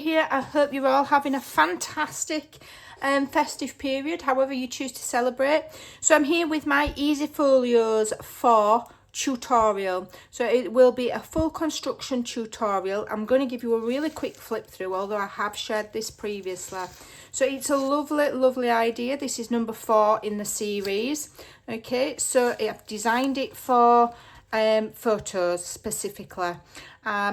here. I hope you're all having a fantastic festive period, however you choose to celebrate. So I'm here with my Easy Folios 4 tutorial. So it will be a full construction tutorial. I'm going to give you a really quick flip through, although I have shared this previously. So it's a lovely idea. This is number 4 in the series. Okay, so I've designed it for photos specifically.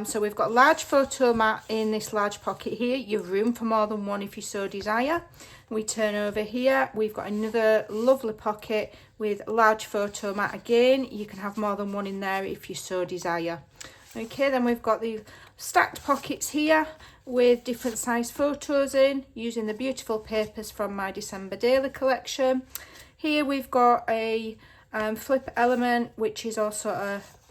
So we've got large photo mat in this large pocket here. You've room for more than one if you so desire. We turn over here, we've got another lovely pocket with large photo mat again. You can have more than one in there if you so desire. Okay, then we've got the stacked pockets here with different size photos in, using the beautiful papers from my December daily collection. Here we've got a flip element, which is also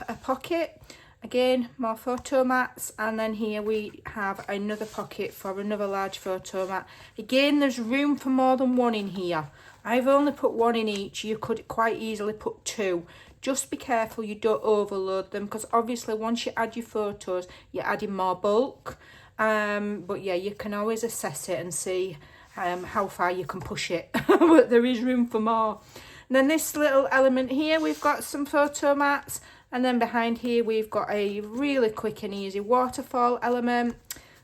a pocket. Again, more photo mats, and then here we have another pocket for another large photo mat. Again, there's room for more than one in here. I've only put one in each. You could quite easily put 2. Just be careful you don't overload them, because obviously once you add your photos, you're adding more bulk. But yeah, you can always assess it and see how far you can push it. But there is room for more. And then this little element here, we've got some photo mats. And then behind here, we've got a really quick and easy waterfall element.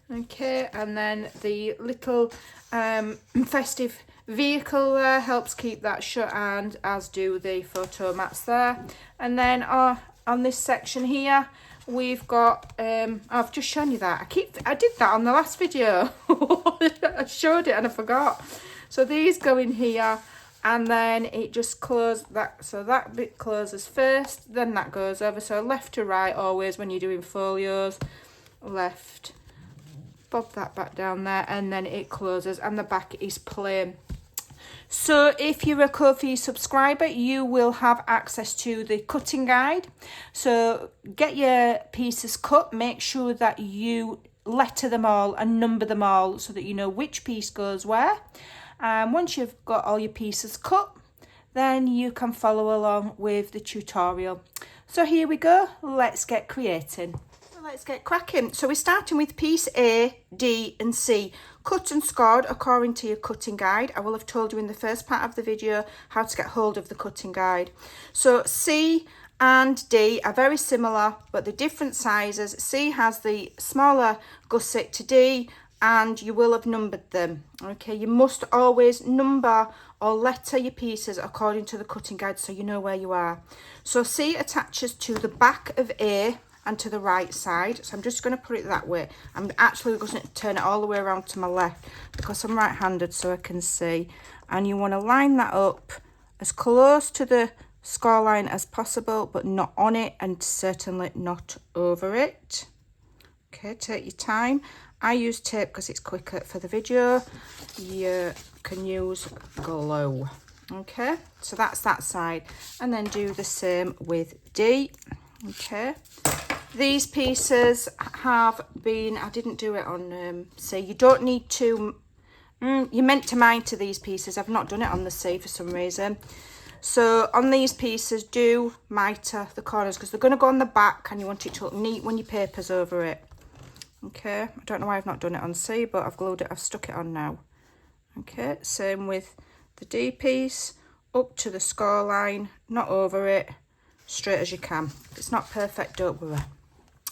Okay, and then the little festive vehicle there helps keep that shut, and as do the photo mats there. And then on this section here, we've got, I've just shown you that. I did that on the last video. I showed it and I forgot. So these go in here. And then it just closes that, so that bit closes first, then that goes over. So left to right always when you're doing folios, left, bob that back down there, and then it closes, and the back is plain. So if you're a Ko-fi subscriber, you will have access to the cutting guide. So get your pieces cut, make sure that you letter them all and number them all so that you know which piece goes where. And once you've got all your pieces cut, then you can follow along with the tutorial. So here we go, let's get creating. Let's get cracking. So we're starting with piece A, D and C, cut and scored according to your cutting guide. I will have told you in the first part of the video how to get hold of the cutting guide. So C and D are very similar, but they're different sizes. C has the smaller gusset to D, and you will have numbered them. Okay, you must always number or letter your pieces according to the cutting guide so you know where you are. So C attaches to the back of A and to the right side. So I'm just going to put it that way. I'm actually going to turn it all the way around to my left because I'm right-handed so I can see. And you want to line that up as close to the score line as possible, but not on it and certainly not over it. Okay, take your time. I use tape because it's quicker for the video. You can use glue. Okay, so that's that side. And then do the same with D. Okay, these pieces have been, I didn't do it on C. You don't need to, you're meant to miter these pieces. I've not done it on the C for some reason. So on these pieces, do miter the corners because they're going to go on the back and you want it to look neat when your paper's over it. Okay, I don't know why I've not done it on C, but I've glued it, I've stuck it on now. Okay, same with the D piece, up to the score line, not over it, straight as you can. If it's not perfect, don't worry.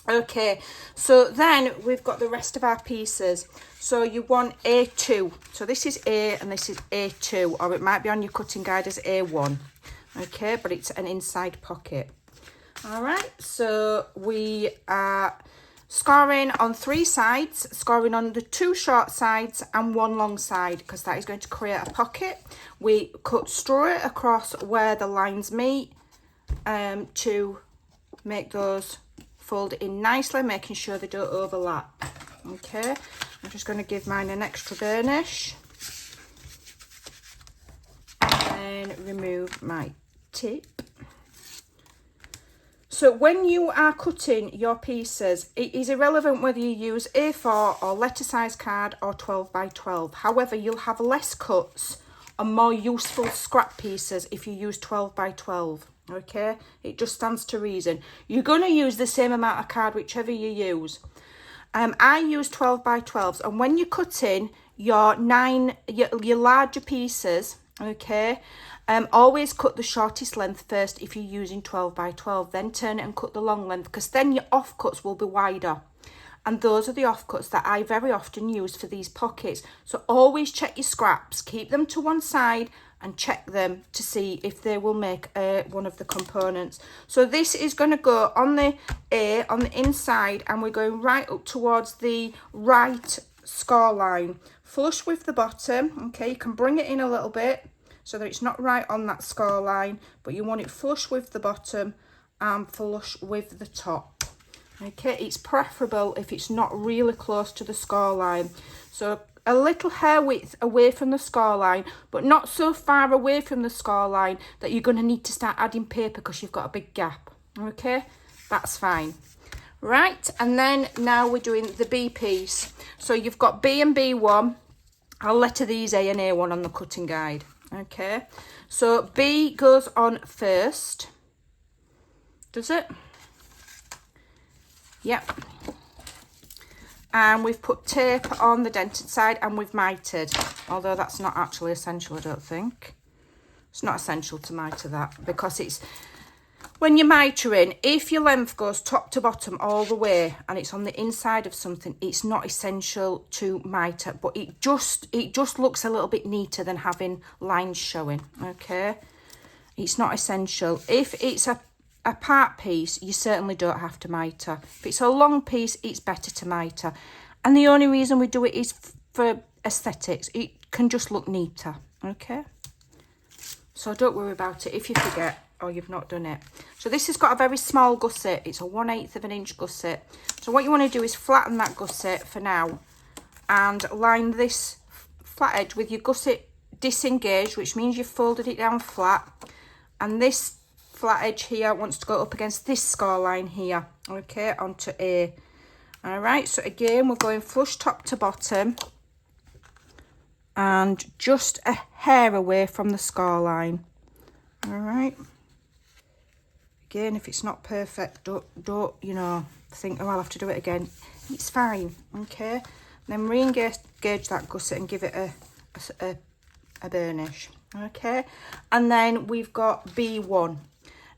Okay, so then we've got the rest of our pieces. So you want A2. So this is A and this is A2, or it might be on your cutting guide as A1. Okay, but it's an inside pocket. All right, so we are scoring on 3 sides, scoring on the 2 short sides and 1 long side, because that is going to create a pocket. We cut straight across where the lines meet to make those fold in nicely, making sure they don't overlap. Okay, I'm just going to give mine an extra burnish and remove my tip. So when you are cutting your pieces, it is irrelevant whether you use A4 or letter size card or 12 by 12. However, you'll have less cuts and more useful scrap pieces if you use 12 by 12. Okay, it just stands to reason. You're going to use the same amount of card whichever you use. I use 12 by 12s, and when you're cutting your larger pieces, okay, always cut the shortest length first if you're using 12 by 12, then turn it and cut the long length, because then your offcuts will be wider. And those are the offcuts that I very often use for these pockets. So always check your scraps, keep them to one side and check them to see if they will make one of the components. So this is going to go on the A, on the inside, and we're going right up towards the right score line. Flush with the bottom, okay, you can bring it in a little bit so that it's not right on that score line, but you want it flush with the bottom and flush with the top. Okay, it's preferable if it's not really close to the score line. So a little hair width away from the score line, but not so far away from the score line that you're going to need to start adding paper because you've got a big gap. Okay, that's fine. Right, and then now we're doing the B piece. So you've got B and B1. I'll letter these A and A1 on the cutting guide. Okay, so B goes on first. Does it? Yep. And we've put tape on the dented side and we've mitered, although that's not actually essential, I don't think. It's not essential to miter that, because it's, when you're mitering, if your length goes top to bottom all the way and it's on the inside of something, it's not essential to miter, but it just looks a little bit neater than having lines showing, okay? It's not essential. If it's a part piece, you certainly don't have to miter. If it's a long piece, it's better to miter. And the only reason we do it is for aesthetics. It can just look neater, okay? So don't worry about it if you forget or you've not done it. So this has got a very small gusset. It's a 1/8 of an inch gusset. So what you want to do is flatten that gusset for now and line this flat edge with your gusset disengaged, which means you've folded it down flat. And this flat edge here wants to go up against this score line here, okay, onto A. All right, so again, we're going flush top to bottom and just a hair away from the score line. All right. Again, if it's not perfect, don't you know, think, oh, I'll have to do it again. It's fine, okay. Then re-engage that gusset and give it a burnish, okay. And then we've got B1.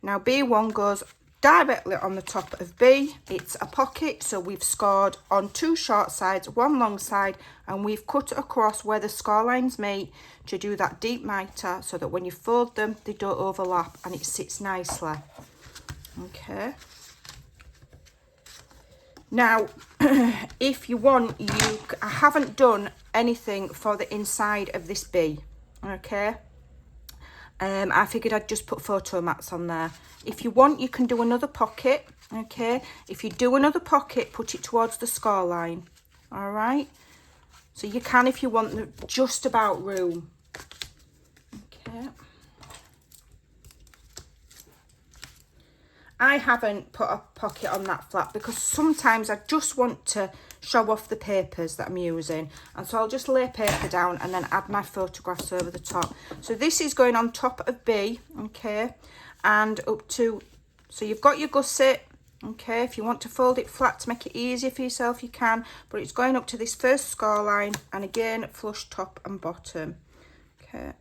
Now B1 goes directly on the top of B. It's a pocket, so we've scored on 2 short sides, 1 long side, and we've cut across where the score lines meet to do that deep miter so that when you fold them, they don't overlap and it sits nicely. Okay. Now, if you want, I haven't done anything for the inside of this B, okay. I figured I'd just put photo mats on there. If you want, you can do another pocket, okay? If you do another pocket, put it towards the score line, all right? So you can if you want just about room, okay? I haven't put a pocket on that flap because sometimes I just want to show off the papers that I'm using, and so I'll just lay paper down and then add my photographs over the top. So this is going on top of B, okay, and up to, so you've got your gusset, okay. If you want to fold it flat to make it easier for yourself, you can, but it's going up to this first score line, and again flush top and bottom, okay.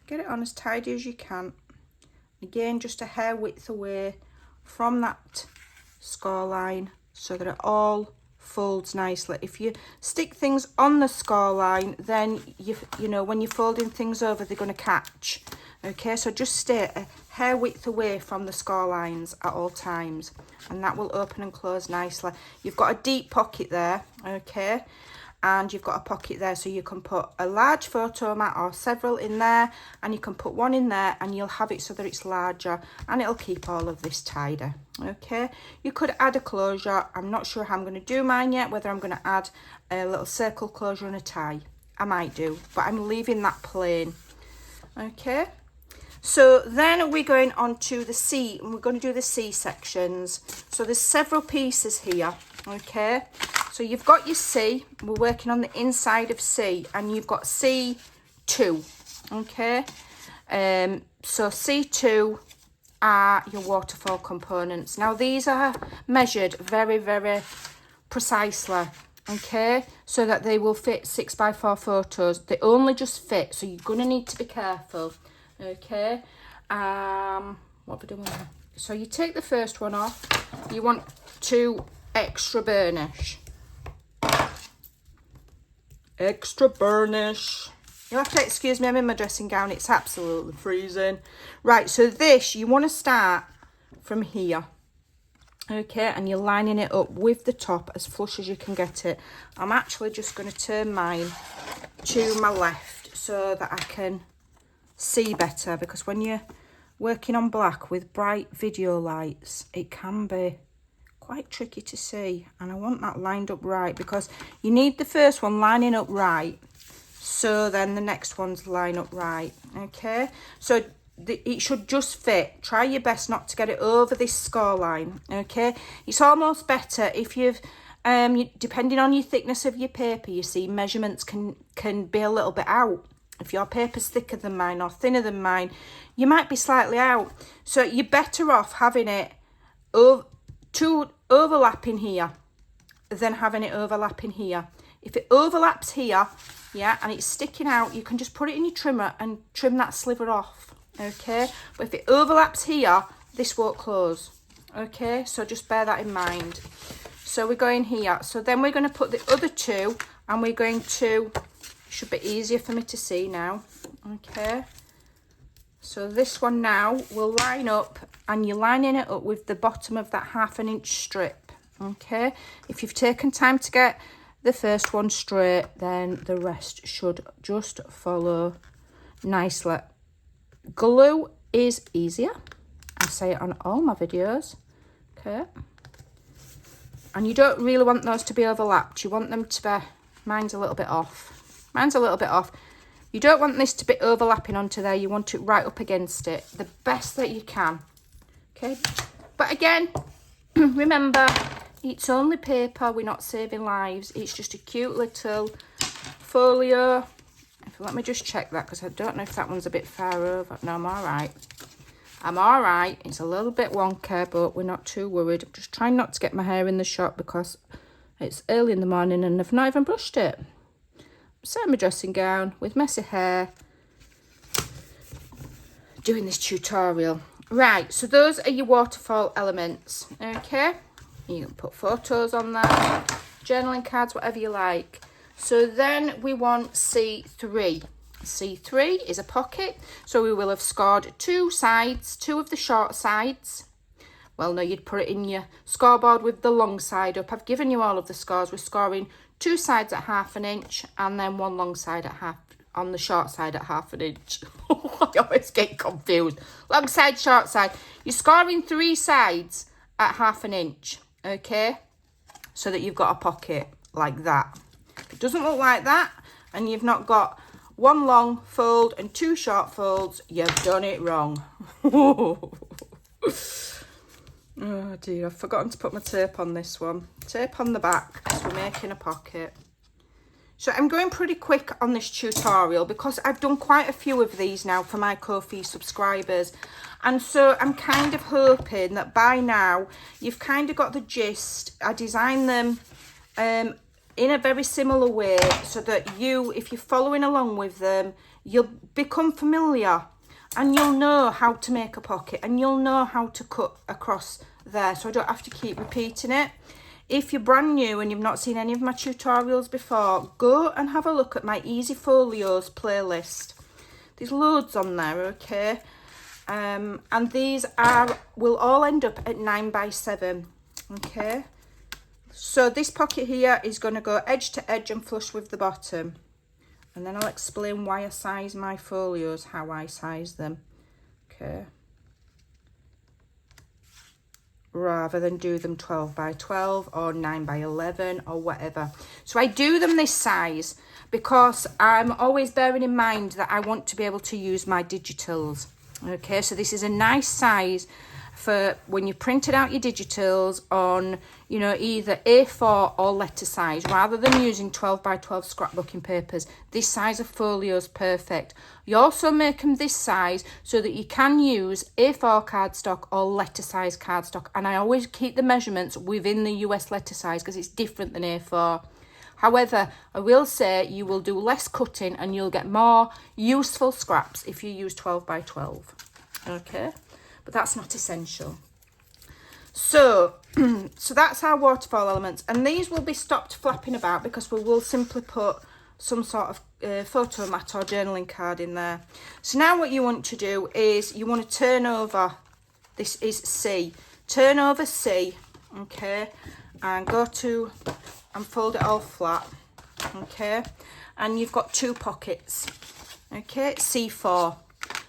Get it on as tidy as you can. Again, just a hair width away from that score line so that it all folds nicely. If you stick things on the score line, then you know when you're folding things over, they're going to catch, okay. So just stay a hair width away from the score lines at all times, and that will open and close nicely. You've got a deep pocket there, okay, and you've got a pocket there, so you can put a large photo mat or several in there, and you can put one in there and you'll have it so that it's larger and it'll keep all of this tidy, okay. You could add a closure. I'm not sure how I'm going to do mine yet, whether I'm going to add a little circle closure and a tie. I might do, but I'm leaving that plain, okay. So then we're going on to the C, and we're going to do the C sections. So there's several pieces here, okay. So you've got your C, we're working on the inside of C, and you've got C2, okay. So C2 are your waterfall components. Now these are measured very, very precisely, okay, so that they will fit 6x4 photos. They only just fit, so you're going to need to be careful, okay. What have we done with that? So you take the first one off. You want to extra burnish. Extra burnish. You'll have to excuse me, I'm in my dressing gown. It's absolutely freezing. Right, so this, you want to start from here. Okay, and you're lining it up with the top as flush as you can get it. I'm actually just going to turn mine to my left so that I can see better, because when you're working on black with bright video lights, it can be quite tricky to see, and I want that lined up right, because you need the first one lining up right, so then the next ones line up right. Okay, so it should just fit. Try your best not to get it over this score line. Okay, it's almost better if you've depending on your thickness of your paper, you see measurements can be a little bit out. If your paper's thicker than mine or thinner than mine, you might be slightly out. So you're better off having it overlapping here than having it overlapping here. If it overlaps here, yeah, and it's sticking out, you can just put it in your trimmer and trim that sliver off, okay? But if it overlaps here, this won't close, okay? So just bear that in mind. So we're going here. So then we're going to put the other two, and we're going to, should be easier for me to see now, okay? So this one now will line up, and you're lining it up with the bottom of that 1/2 inch strip, okay? If you've taken time to get the first one straight, then the rest should just follow nicely. Glue is easier. I say it on all my videos, okay? And you don't really want those to be overlapped. You want them to be, mine's a little bit off. Mine's a little bit off. You don't want this to be overlapping onto there. You want it right up against it, the best that you can, okay? But again, remember, it's only paper. We're not saving lives. It's just a cute little folio. Let me just check that, because I don't know if that one's a bit far over. No, I'm all right. I'm all right. It's a little bit wonky, but we're not too worried. I'm just trying not to get my hair in the shot because it's early in the morning and I've not even brushed it. I'm sat in my dressing gown with messy hair, doing this tutorial. Right, so those are your waterfall elements, okay? You can put photos on there, journaling cards, whatever you like. So then we want C3. C3 is a pocket. So we will have scored two sides, two of the short sides. Well, no, you'd put it in your scoreboard with the long side up. I've given you all of the scores. We're scoring two sides at 1/2 inch and then one long side at on the short side at 1/2 inch. I always get confused. Long side, short side. You're scoring three sides at 1/2 inch, okay? So that you've got a pocket like that. If it doesn't look like that and you've not got one long fold and two short folds, you've done it wrong. Oh dear, I've forgotten to put my tape on this one. Tape on the back because we're making a pocket. So I'm going pretty quick on this tutorial because I've done quite a few of these now for my Ko-fi subscribers. And so I'm kind of hoping that by now you've kind of got the gist. I designed them in a very similar way so that you, if you're following along with them, you'll become familiar and you'll know how to make a pocket and you'll know how to cut across there, so I don't have to keep repeating it. If you're brand new and you've not seen any of my tutorials before, go and have a look at my Easy Folios playlist. There's loads on there, okay? And these will all end up at 9x7, okay? So this pocket here is going to go edge to edge and flush with the bottom. And then I'll explain why I size my folios, how I size them, okay? Rather than do them 12x12 or 9x11 or whatever. So I do them this size because I'm always bearing in mind that I want to be able to use my digitals. Okay, so this is a nice size for when you printed out your digitals on, you know, either A4 or letter size, rather than using 12 by 12 scrapbooking papers. This size of folio is perfect. You also make them this size so that you can use A4 cardstock or letter size cardstock. And I always keep the measurements within the US letter size because it's different than A4. However, I will say you will do less cutting and you'll get more useful scraps if you use 12 by 12. Okay, but that's not essential. So that's our waterfall elements, and these will be stopped flapping about because we will simply put some sort of photo mat or journaling card in there. So now what you want to do is you want to turn over, this is C, turn over C, okay, and go to and fold it all flat, okay, and you've got 2 pockets, okay, C4.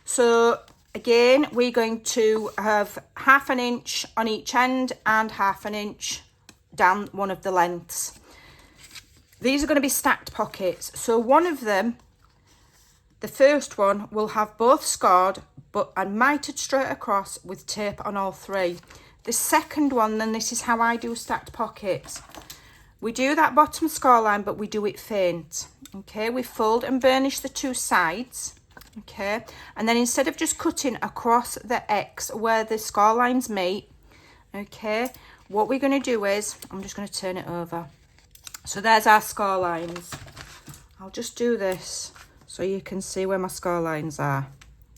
So again, we're going to have 1/2 inch on each end and 1/2 inch down one of the lengths. These are going to be stacked pockets. So one of them, the first one, will have both scored but and mitered straight across with tape on all 3. The second one, then, this is how I do stacked pockets. We do that bottom score line, but we do it faint. Okay, we fold and burnish the 2 sides. Okay, and then instead of just cutting across the X where the score lines meet, okay, what we're going to do is, I'm just going to turn it over. So there's our score lines. I'll just do this so you can see where my score lines are.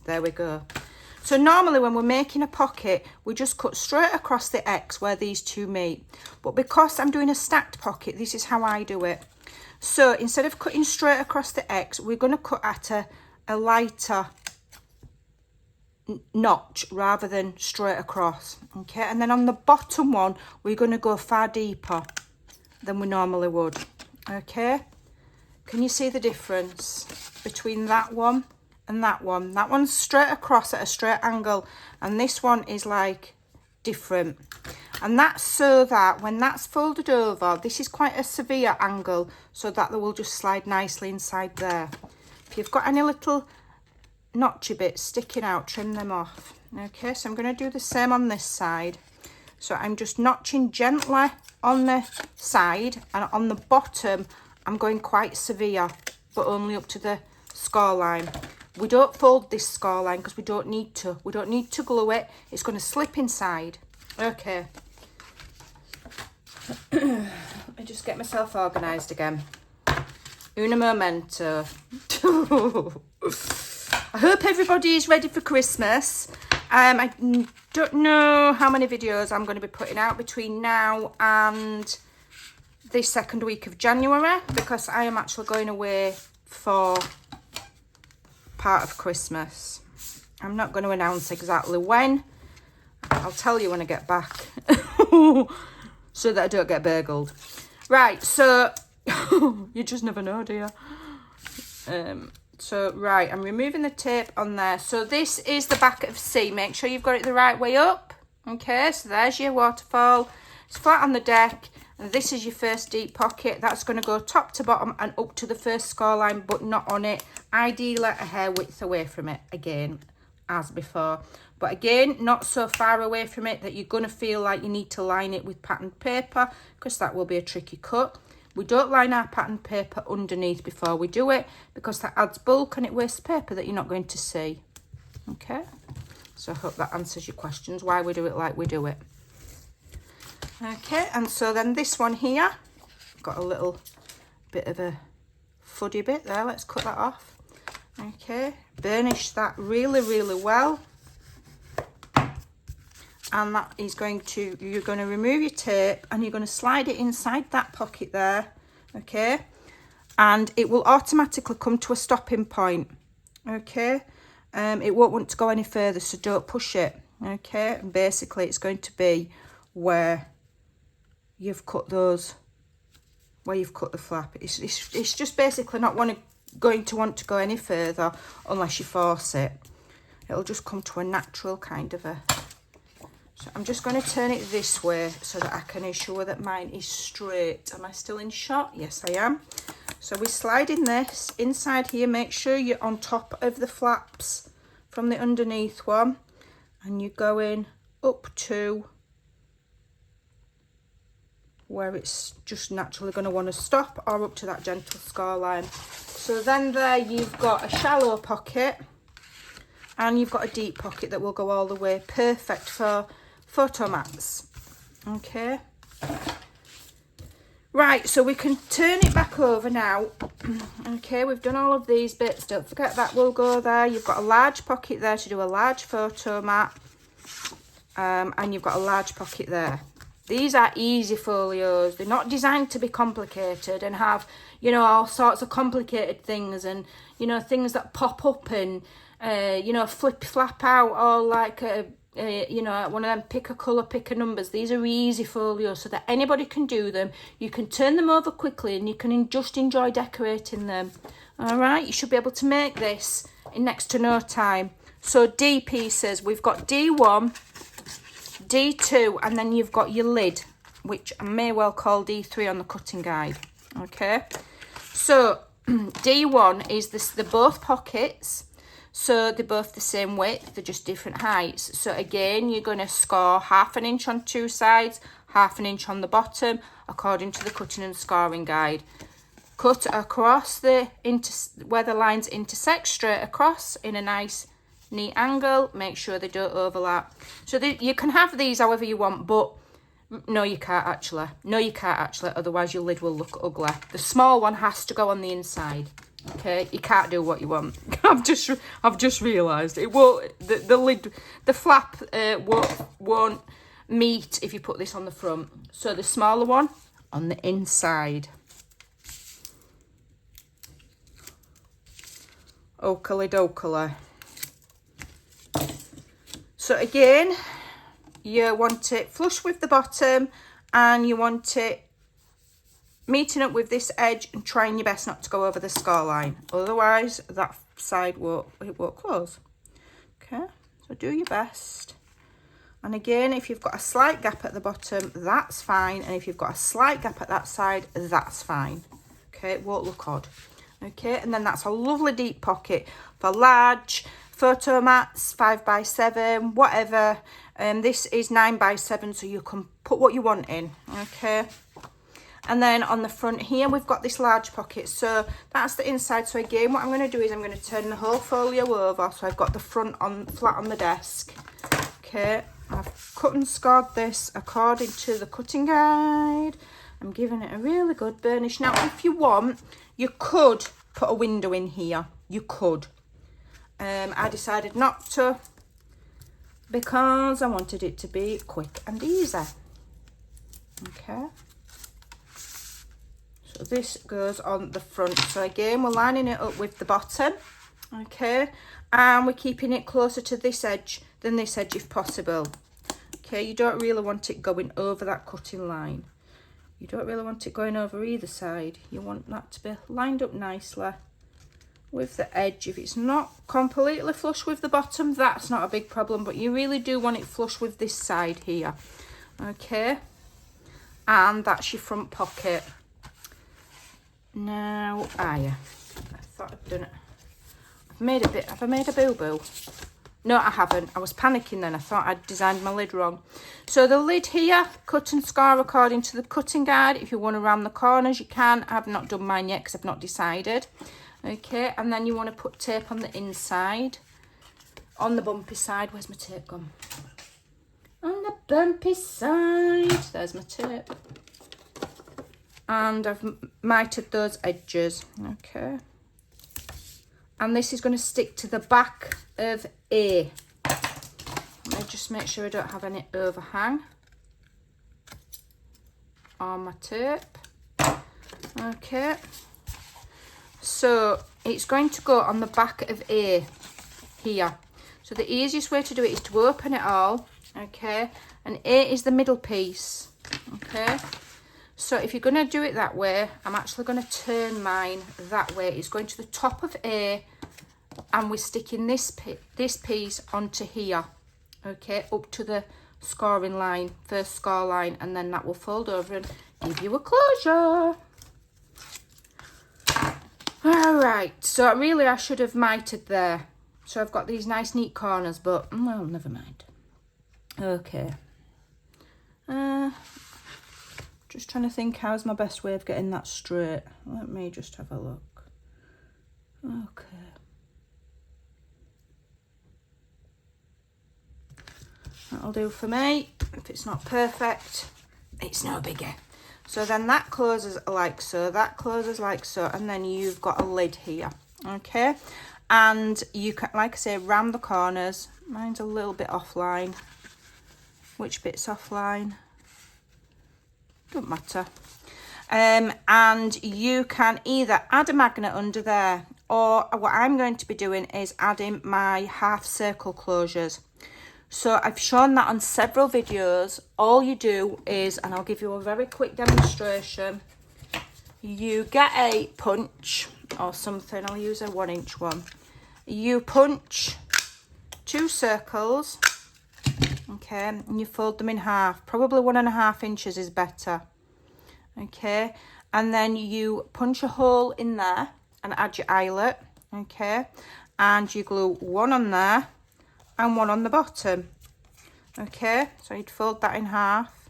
There we go. So normally when we're making a pocket, we just cut straight across the X where these 2 meet. But because I'm doing a stacked pocket, this is how I do it. So instead of cutting straight across the X, we're going to cut at a lighter notch rather than straight across. Okay, and then on the bottom one, we're going to go far deeper than we normally would. Okay, can you see the difference between that one and that one? That one's straight across at a straight angle, and this one is like different. And that's so that when that's folded over, this is quite a severe angle, so that they will just slide nicely inside there. If you've got any little notchy bits sticking out, trim them off. Okay, so I'm going to do the same on this side. So I'm just notching gently on the side, and on the bottom I'm going quite severe, but only up to the score line. We don't fold this score line because we don't need to. We don't need to glue it. It's going to slip inside. Okay. Let me just get myself organised again. Una momento. I hope everybody is ready for Christmas. I don't know how many videos I'm going to be putting out between now and the second week of January, because I am actually going away for part of Christmas. I'm not going to announce exactly when. I'll tell you when I get back so that I don't get burgled. Right, so you just never know, do you? So, right, I'm removing the tape on there. So this is the back of C. Make sure you've got it the right way up. Okay, so there's your waterfall. It's flat on the deck. And this is your first deep pocket. That's going to go top to bottom and up to the first score line, but not on it. Ideally a hair width away from it, again, as before. But again, not so far away from it that you're going to feel like you need to line it with patterned paper, because that will be a tricky cut. We don't line our patterned paper underneath before we do it, because that adds bulk and it wastes paper that you're not going to see. Okay, so I hope that answers your questions, why we do it like we do it. Okay, and so then this one here, got a little bit of a fuddy bit there. Let's cut that off. Okay, burnish that really, really well. And that is going to, you're going to remove your tape and you're going to slide it inside that pocket there, okay? And it will automatically come to a stopping point, okay? It won't want to go any further, so don't push it, okay? And basically it's going to be where you've cut those, where you've cut the flap. It's just basically not going to want to go any further unless you force it. It'll just come to a natural kind of a... So I'm just going to turn it this way so that I can ensure that mine is straight. Am I still in shot? Yes, I am. So we're sliding this inside here. Make sure you're on top of the flaps from the underneath one. And you're going up to where it's just naturally going to want to stop, or up to that gentle score line. So then there you've got a shallow pocket and you've got a deep pocket that will go all the way. Perfect for photo mats. Okay. Right, so we can turn it back over now. Okay, we've done all of these bits. Don't forget that will go there. You've got a large pocket there to do a large photo mat. And you've got a large pocket there. These are easy folios. They're not designed to be complicated and have, you know, all sorts of complicated things and, you know, things that pop up and, you know, flap out, or like, you know, one of them pick a colour, pick a numbers. These are easy folios so that anybody can do them. You can turn them over quickly and you can just enjoy decorating them. All right, you should be able to make this in next to no time. So D pieces, we've got D1, D2, and then you've got your lid, which I may well call D3 on the cutting guide. Okay, so D1 is this, they're both pockets, so they're both the same width, they're just different heights. So again, you're going to score 1/2 inch on two sides, 1/2 inch on the bottom, according to the cutting and scoring guide. Cut across the where the lines intersect, straight across in a nice neat angle. Make sure they don't overlap. So you can have these however you want, but no, you can't actually. No, you can't actually, otherwise your lid will look ugly. The small one has to go on the inside. Okay, you can't do what you want. I've just realised it won't. The lid, the flap won't meet if you put this on the front. So the smaller one on the inside. Oakley dokley. So again, you want it flush with the bottom and you want it meeting up with this edge and trying your best not to go over the score line. Otherwise, that side won't close. Okay, so do your best. And again, if you've got a slight gap at the bottom, that's fine. And if you've got a slight gap at that side, that's fine. Okay, it won't look odd. Okay, and then that's a lovely deep pocket for large photo mats, 5x7, whatever. This is 9x7, so you can put what you want in. Okay, and then on the front here we've got this large pocket, so that's the inside. So again, what I'm going to do is I'm going to turn the whole folio over, so I've got the front on flat on the desk. Okay, I've cut and scored this according to the cutting guide. I'm giving it a really good burnish. Now, if you want, you could put a window in here. You could. I decided not to because I wanted it to be quick and easy. Okay. So this goes on the front. So again, we're lining it up with the bottom. Okay. And we're keeping it closer to this edge than this edge if possible. Okay. You don't really want it going over that cutting line. You don't really want it going over either side. You want that to be lined up nicely with the edge. If it's not completely flush with the bottom, that's not a big problem, but you really do want it flush with this side here. Okay, and that's your front pocket. Now, I thought I'd done it. Have I made a boo-boo? No, I haven't. I was panicking then. I thought I'd designed my lid wrong. So the lid here, cut and score according to the cutting guide. If you want to round the corners, you can. I've not done mine yet because I've not decided. Okay, and then you want to put tape on the inside, on the bumpy side. Where's my tape gone? On the bumpy side. There's my tape. And I've mitered those edges. Okay. And this is going to stick to the back of A. Let me just make sure I don't have any overhang on my tape. Okay. So it's going to go on the back of A here. So the easiest way to do it is to open it all, okay? And A is the middle piece, okay? So if you're going to do it that way, I'm actually going to turn mine that way. It's going to the top of A, and we're sticking this piece onto here, okay? Up to the scoring line, first score line, and then that will fold over and give you a closure. All right, so really I should have mitered there. So I've got these nice neat corners, but well, never mind. Okay. Just trying to think how's my best way of getting that straight. Let me just have a look. Okay. That'll do for me. If it's not perfect, it's no biggie. So then that closes like so, that closes like so, and then you've got a lid here, okay? And you can, like I say, round the corners. Mine's a little bit offline. Which bit's offline? Don't matter. And you can either add a magnet under there, or what I'm going to be doing is adding my half circle closures. So I've shown that on several videos. All you do is, and I'll give you a very quick demonstration, you get a punch or something. I'll use a 1-inch one. You punch 2 circles, okay, and you fold them in half. Probably 1.5 inches is better, okay, and then you punch a hole in there and add your eyelet, okay, and you glue one on there and one on the bottom, okay. So you'd fold that in half,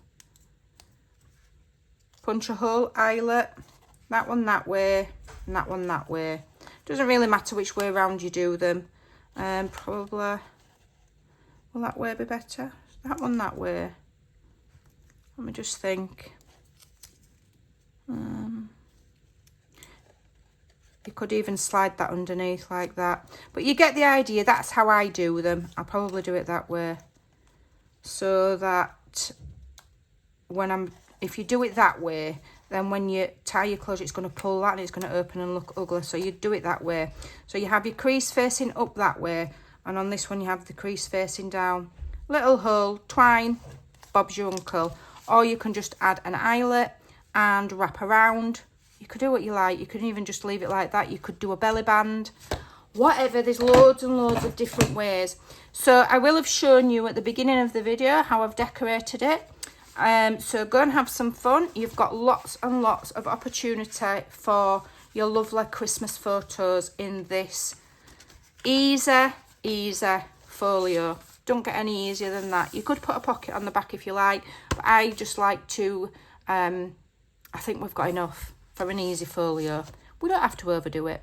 punch a hole, eyelet, that one that way and that one that way. Doesn't really matter which way around you do them. Probably, will that way be better? That one that way. Let me just think. You could even slide that underneath like that, but you get the idea. That's how I do them. I'll probably do it that way, so that if you do it that way, then when you tie your closure, it's going to pull that and it's going to open and look ugly. So you do it that way. So you have your crease facing up that way, and on this one you have the crease facing down. Little hole, twine, Bob's your uncle. Or you can just add an eyelet and wrap around. You could do what you like. You could even just leave it like that. You could do a belly band, whatever. There's loads and loads of different ways. So I will have shown you at the beginning of the video how I've decorated it. So go and have some fun. You've got lots and lots of opportunity for your lovely Christmas photos in this easy folio. Don't get any easier than that. You could put a pocket on the back if you like, but I just like to, I think we've got enough for an easy folio. We don't have to overdo it.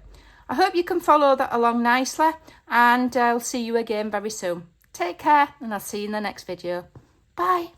I hope you can follow that along nicely, and I'll see you again very soon. Take care, and I'll see you in the next video. Bye.